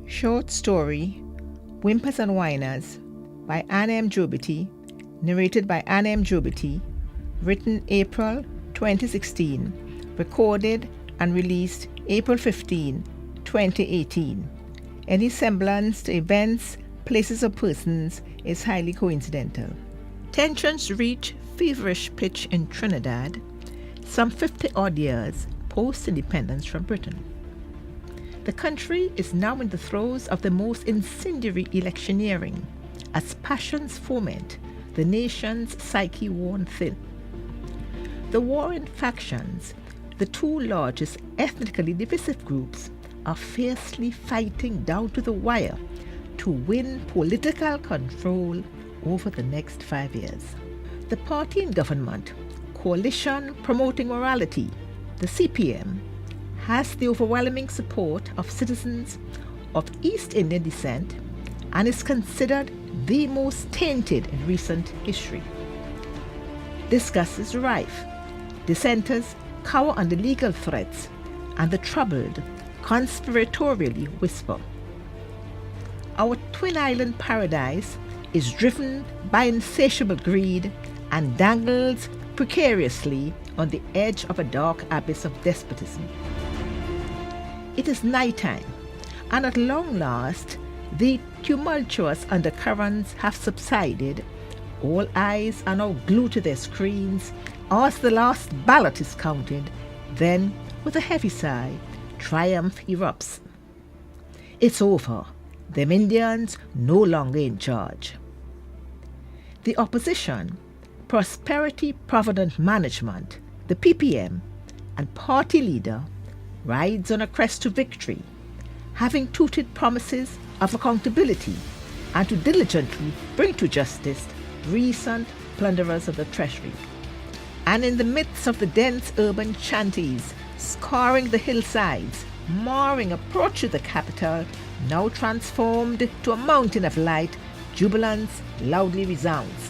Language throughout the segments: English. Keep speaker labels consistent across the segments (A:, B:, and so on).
A: Short story Whimpers and Whiners by Jobity, narrated by Jobity, written April 2016, recorded and released April 15, 2018. Any semblance to events, places or persons is highly coincidental. Tensions reach feverish pitch in Trinidad, some 50-odd years post-independence from Britain. The country is now in the throes of the most incendiary electioneering as passions foment the nation's psyche worn thin. The warring factions, the two largest ethnically divisive groups, are fiercely fighting down to the wire to win political control over the next 5 years. The party in government, Coalition Promoting Morality, the CPM, has the overwhelming support of citizens of East Indian descent and is considered the most tainted in recent history. Disgust is rife. Dissenters cower under legal threats, and the troubled conspiratorially whisper. Our Twin Island paradise is driven by insatiable greed and dangles precariously on the edge of a dark abyss of despotism. It is nighttime, and at long last, the tumultuous undercurrents have subsided. All eyes are now glued to their screens as the last ballot is counted. Then, with a heavy sigh, triumph erupts. It's over. Them Indians no longer in charge. The opposition, Prosperity Provident Management, the PPM, and party leader rides on a crest to victory, having tooted promises of accountability and to diligently bring to justice recent plunderers of the treasury. And in the midst of the dense urban shanties scarring the hillsides, marring approach to the capital, now transformed to a mountain of light, jubilance loudly resounds.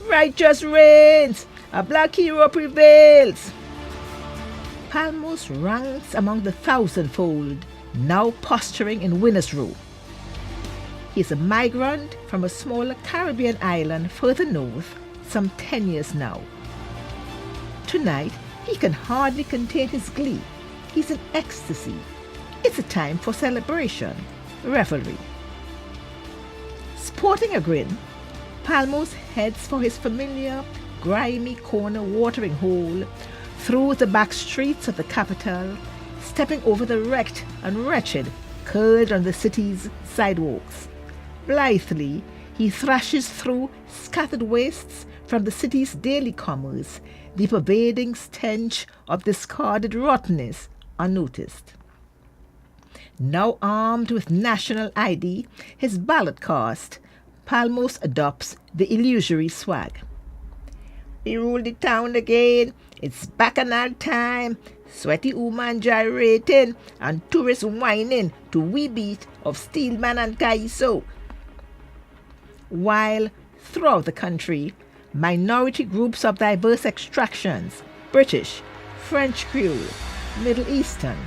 A: Righteous reigns! A black hero prevails! Palmos ranks among the thousandfold, now posturing in winner's row. He is a migrant from a smaller Caribbean island further north, some 10 years now. Tonight, he can hardly contain his glee. He's in ecstasy. It's a time for celebration, revelry. Sporting a grin, Palmos heads for his familiar, grimy corner watering hole through the back streets of the capital, stepping over the wrecked and wretched curled on the city's sidewalks. Blithely, he thrashes through scattered wastes from the city's daily commerce, the pervading stench of discarded rottenness unnoticed. Now armed with national ID, his ballot cast, Palmos adopts the illusory swag. We rule the town again. It's bacchanal time. Sweaty woman gyrating and tourists whining to wee beat of Steelman and Kaiso. While throughout the country, minority groups of diverse extractions, British, French Creole, Middle Eastern,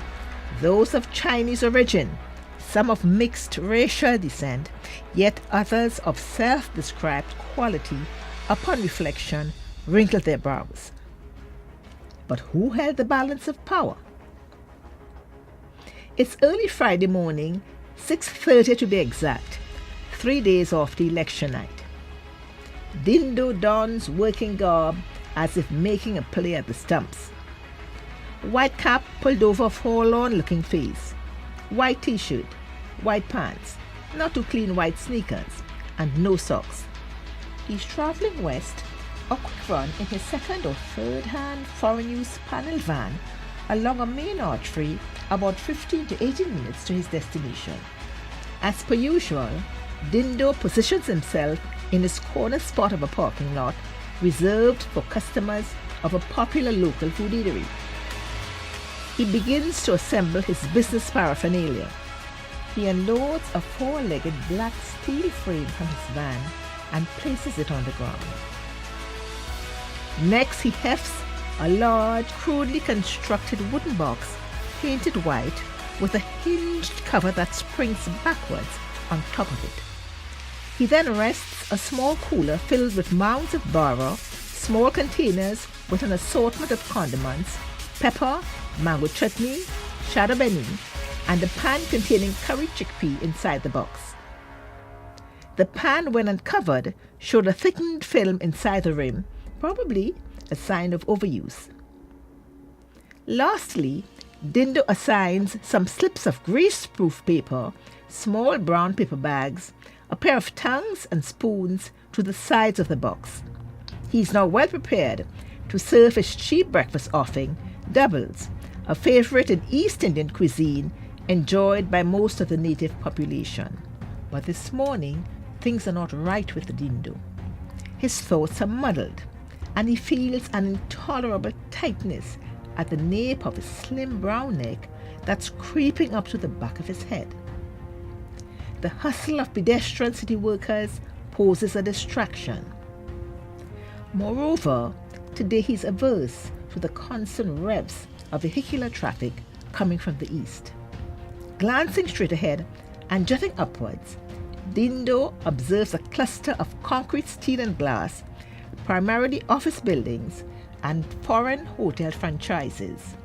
A: those of Chinese origin, some of mixed racial descent, yet others of self-described quality, upon reflection, wrinkled their brows. But who held the balance of power? It's early Friday morning, 6:30 to be exact, 3 days after election night. Dindo dons working garb as if making a play at the stumps. White cap pulled over a forlorn-looking face. White t-shirt, white pants, not too clean white sneakers, and no socks. He's traveling west, a quick run in his second or third-hand foreign-use panel van along a main artery about 15 to 18 minutes to his destination. As per usual, Dindo positions himself in his corner spot of a parking lot reserved for customers of a popular local food eatery. He begins to assemble his business paraphernalia. He unloads a 4-legged black steel frame from his van and places it on the ground. Next, he hefts a large, crudely constructed wooden box painted white with a hinged cover that springs backwards on top of it. He then rests a small cooler filled with mounds of bara, small containers with an assortment of condiments, pepper, mango chutney, shada beni, and a pan containing curry chickpea inside the box. The pan, when uncovered, showed a thickened film inside the rim, probably a sign of overuse. Lastly, Dindo assigns some slips of grease-proof paper, small brown paper bags, a pair of tongs and spoons to the sides of the box. He is now well prepared to serve his cheap breakfast offering, doubles, a favorite in East Indian cuisine enjoyed by most of the native population. But this morning, things are not right with the Dindo. His thoughts are muddled, and he feels an intolerable tightness at the nape of his slim brown neck that's creeping up to the back of his head. The hustle of pedestrian city workers poses a distraction. Moreover, today he's averse to the constant revs of vehicular traffic coming from the east. Glancing straight ahead and jutting upwards, Dindo observes a cluster of concrete, steel and glass, primarily office buildings and foreign hotel franchises.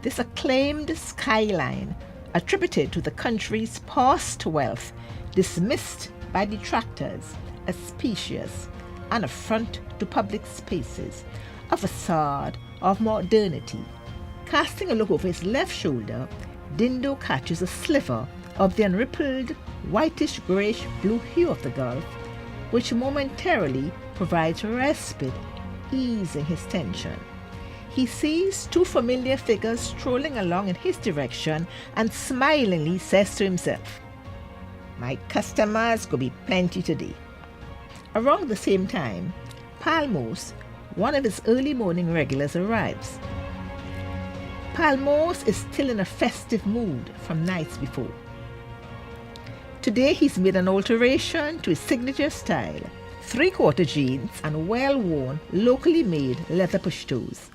A: This acclaimed skyline, attributed to the country's past wealth, dismissed by detractors as specious, an affront to public spaces, a facade of modernity. Casting a look over his left shoulder, Dindo catches a sliver of the unrippled, whitish-greyish blue hue of the Gulf, which momentarily provides respite, easing his tension. He sees two familiar figures strolling along in his direction and smilingly says to himself, "My customers could be plenty today." Around the same time, Palmos, one of his early morning regulars, arrives. Palmos is still in a festive mood from nights before. Today he's made an alteration to his signature style, three-quarter jeans and well-worn, locally made leather push-toes.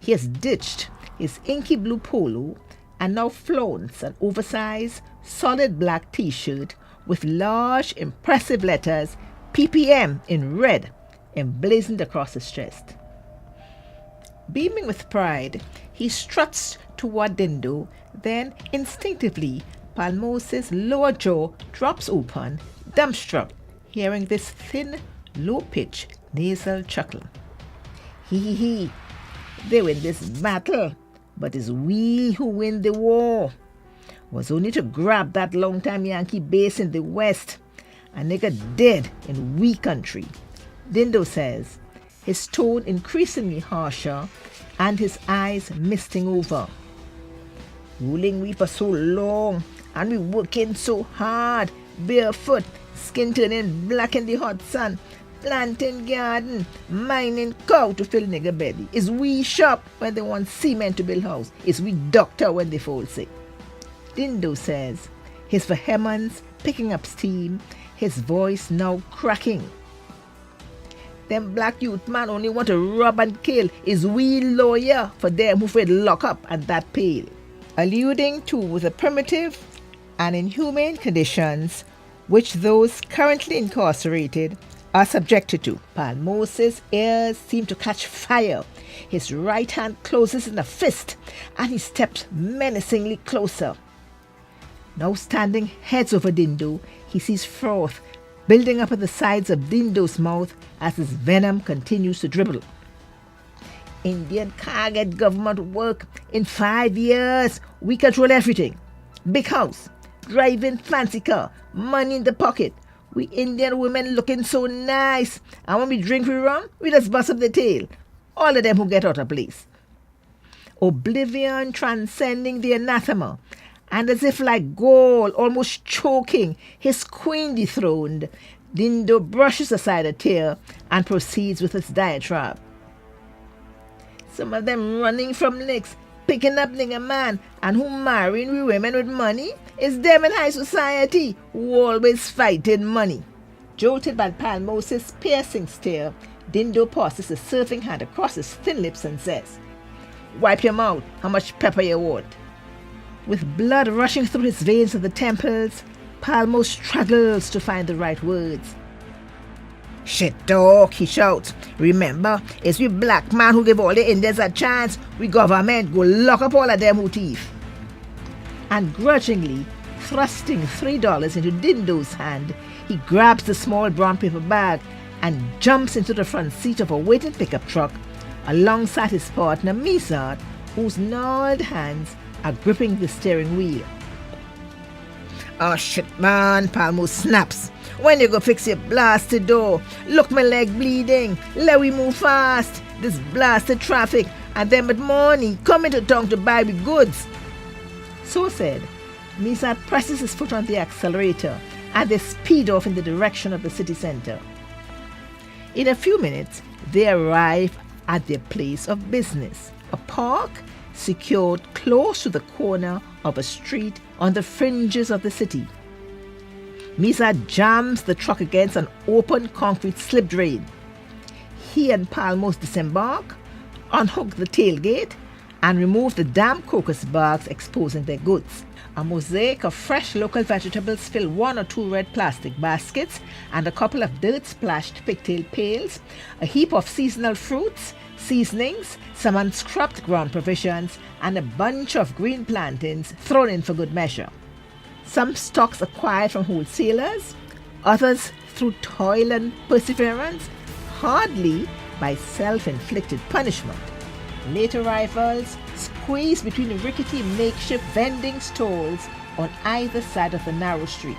A: He has ditched his inky blue polo and now flaunts an oversized, solid black t-shirt with large, impressive letters PPM in red emblazoned across his chest. Beaming with pride, he struts toward Dindo, then instinctively Palmos's lower jaw drops open, dumbstruck, hearing this thin, low-pitched nasal chuckle. He, they win this battle, but it's we who win the war. Was only to grab that long-time Yankee base in the West. A nigga dead in we country, Dindo says, his tone increasingly harsher and his eyes misting over. Ruling we for so long, and we working so hard, barefoot, skin turning black in the hot sun, planting garden, mining cow to fill nigga belly. Is we shop when they want cement to build house. Is we doctor when they fall sick. Dindo says, his vehemence picking up steam, his voice now cracking. Them black youth man only want to rob and kill. Is we lawyer for them who fed lock up and that pale. Alluding to the primitive and inhumane conditions which those currently incarcerated are subjected to. Palmos's ears seem to catch fire. His right hand closes in a fist and he steps menacingly closer. Now standing heads over Dindo, he sees froth building up at the sides of Dindo's mouth as his venom continues to dribble. Indian can't get government work. In 5 years, we control everything. Big house, driving fancy car, money in the pocket. We Indian women looking so nice. And when we drink we rum, we just bust up the tail. All of them who get out of place. Oblivion transcending the anathema. And as if like gold, almost choking, his queen dethroned, Dindo brushes aside a tear and proceeds with his diatribe. Some of them running from licks, picking up nigga man, and who marrying we women with money is them in high society who always fighting money. Jolted by Palmos's piercing stare, Dindo passes a serving hand across his thin lips and says, "Wipe your mouth, how much pepper you want?" With blood rushing through his veins at the temples, Palmo struggles to find the right words. "Shit, dog," he shouts. "Remember, it's we black man who give all the Indians a chance. We government go lock up all of them who thief." And grudgingly, thrusting $3 into Dindo's hand, he grabs the small brown paper bag and jumps into the front seat of a waiting pickup truck alongside his partner Misad, whose gnarled hands are gripping the steering wheel. "Oh shit, man," Palmo snaps. "When you go fix your blasted door? Look, my leg bleeding. Let we move fast. This blasted traffic, and them with money coming to town to buy with goods." So said, Misad presses his foot on the accelerator and they speed off in the direction of the city center. In a few minutes, they arrive at their place of business, a park secured close to the corner of a street on the fringes of the city. Misad jams the truck against an open concrete slip drain. He and Palmos disembark, unhook the tailgate, and remove the damp crocus bags exposing their goods. A mosaic of fresh local vegetables fill 1 or 2 red plastic baskets, and a couple of dirt-splashed pigtail pails, a heap of seasonal fruits, seasonings, some unscrubbed ground provisions, and a bunch of green plantains thrown in for good measure. Some stocks acquired from wholesalers, others through toil and perseverance, hardly by self-inflicted punishment. Late arrivals squeeze between the rickety makeshift vending stalls on either side of the narrow street.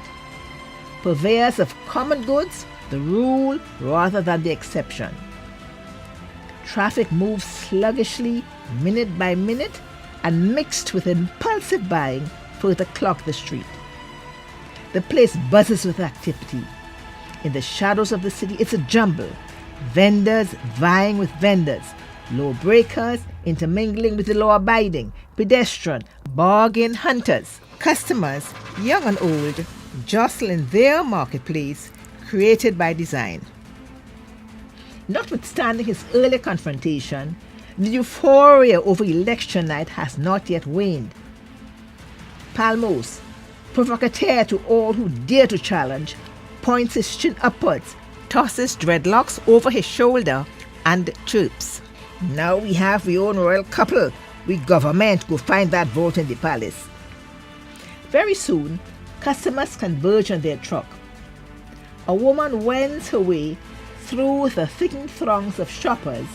A: Purveyors of common goods, the rule rather than the exception. Traffic moves sluggishly, minute by minute, and mixed with impulsive buying further clog the street. The place buzzes with activity. In the shadows of the city, it's a jumble. Vendors vying with vendors, law-breakers intermingling with the law-abiding, pedestrian, bargain hunters. Customers, young and old, jostle in their marketplace created by design. Notwithstanding his early confrontation, the euphoria over election night has not yet waned. Palmos, provocateur to all who dare to challenge, points his chin upwards, tosses dreadlocks over his shoulder, and chirps. "Now we have we own royal couple. We government go find that vote in the palace." Very soon, customers converge on their truck. A woman wends her way through the thickened throngs of shoppers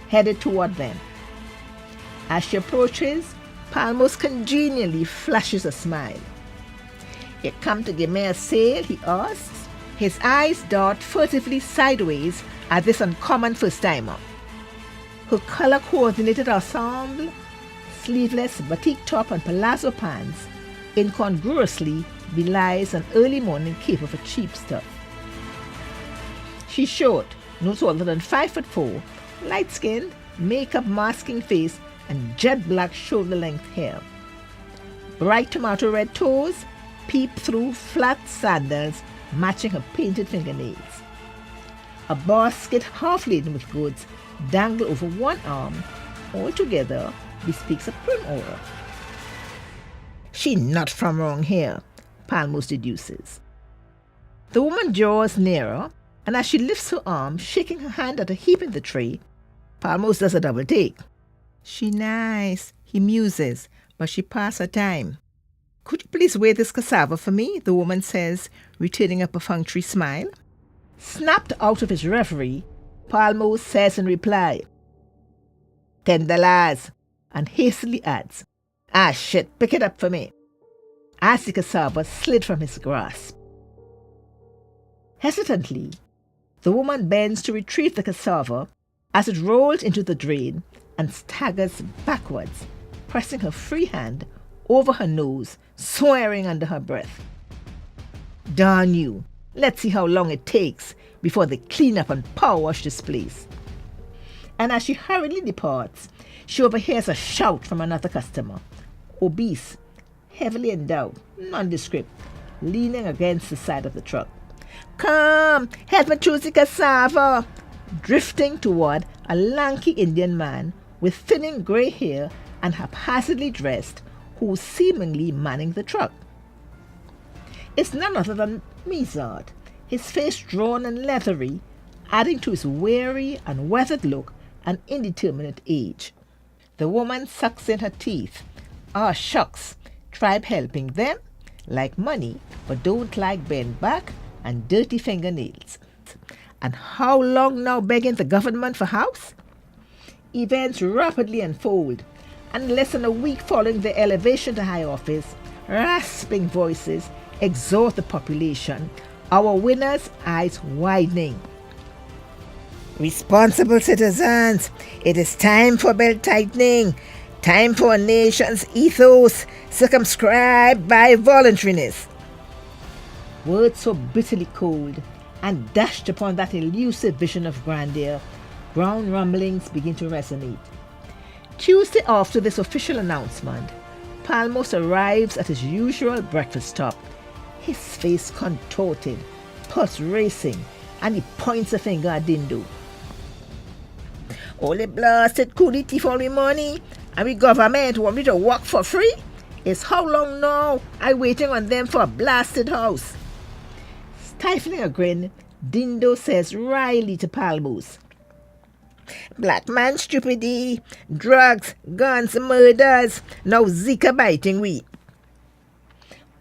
A: headed toward them. As she approaches, Palmos congenially flashes a smile. "You come to give me a sale?" he asks. His eyes dart furtively sideways at this uncommon first-timer. Her color-coordinated ensemble, sleeveless batik top and palazzo pants, incongruously belies an early morning cape of a cheap stuff. She's short, no taller than 5'4", light-skinned, makeup masking face, and jet black shoulder-length hair. Bright tomato red toes peep through flat sandals matching her painted fingernails. A basket half laden with goods dangle over one arm, altogether bespeaks a prim aura. "She not from wrong here," Palmos deduces. The woman draws nearer, and as she lifts her arm, shaking her hand at a heap in the tray, Palmos does a double take. "She nice," he muses, "but she pass her time." "Could you please weigh this cassava for me?" the woman says, returning a perfunctory smile. Snapped out of his reverie, Palmos says in reply, $10, and hastily adds, "Ah shit, pick it up for me," as the cassava slid from his grasp. Hesitantly, the woman bends to retrieve the cassava as it rolls into the drain and staggers backwards, pressing her free hand over her nose, swearing under her breath. "Darn you, let's see how long it takes before they clean up and power wash this place." And as she hurriedly departs, she overhears a shout from another customer, obese, heavily endowed, nondescript, leaning against the side of the truck. "Come, help me choose the cassava," drifting toward a lanky Indian man with thinning grey hair and haphazardly dressed, who's seemingly manning the truck. It's none other than Mizard, his face drawn and leathery, adding to his weary and weathered look and indeterminate age. The woman sucks in her teeth. Ah, shucks, tribe helping them? Like money, but don't like bent back and dirty fingernails. And how long now begging the government for house? Events rapidly unfold, and less than a week following their elevation to high office, rasping voices exhort the population, our winners' eyes widening. Responsible citizens, it is time for belt tightening, time for a nation's ethos circumscribed by voluntariness. Words so bitterly cold and dashed upon that elusive vision of grandeur, ground rumblings begin to resonate. Tuesday after this official announcement, Palmos arrives at his usual breakfast stop, his face contorted, pulse racing, and he points a finger at Dindo. All the blasted coolie thief all the money, and we government want me to work for free? It's how long now I waiting on them for a blasted house? Stifling a grin, Dindo says wryly to Palmos, "Black man stupidity, drugs, guns, murders, now Zika biting we."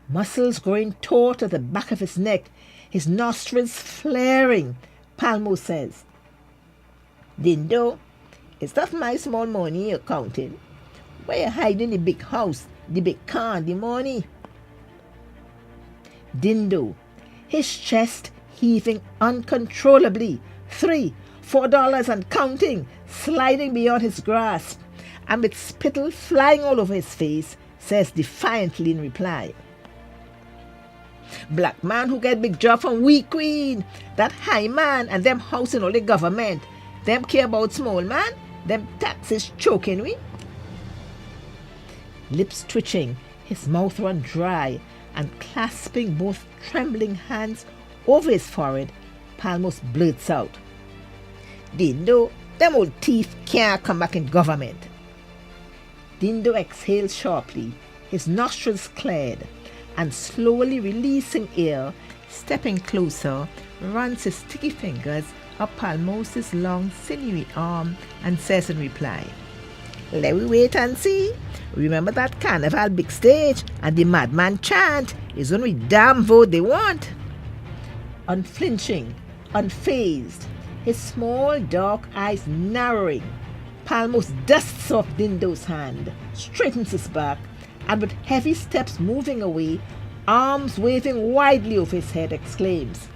A: Muscles growing taut at the back of his neck, his nostrils flaring, Palmos says, "Dindo, it's not my small money you're counting. Where you hiding the big house, the big car, the money?" Dindo, his chest heaving uncontrollably, $3-4 and counting, sliding beyond his grasp, and with spittle flying all over his face, says defiantly in reply, "Black man who get big job from we queen, that high man and them house in all the government, them care about small man, them taxes choking we." Lips twitching, his mouth run dry, and clasping both trembling hands over his forehead, Palmos blurts out, "Dindo, them old thief can't come back in government." Dindo exhales sharply, his nostrils cleared, and slowly releasing air, stepping closer, runs his sticky fingers up Palmos' long sinewy arm and says in reply, "Let we wait and see. Remember that carnival big stage and the madman chant is only damn vote they want." Unflinching, unfazed, his small dark eyes narrowing, Palmos dusts off Dindo's hand, straightens his back, and with heavy steps moving away, arms waving widely over his head, exclaims,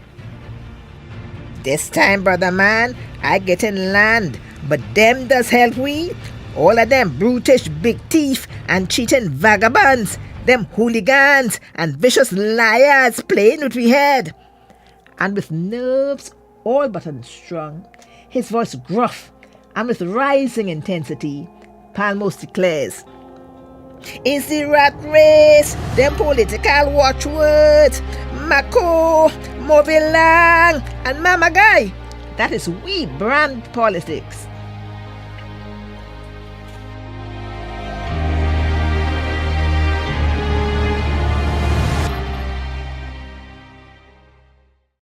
A: "This time, brother man, I get in land, but them does help we. All of them brutish big thief and cheating vagabonds, them hooligans and vicious liars playing with we head." And with nerves all but unstrung, his voice gruff and with rising intensity, Palmos declares, "It's the rat race, them political watchwords, Mako, Movilang, and Mama Guy. That is we brand politics.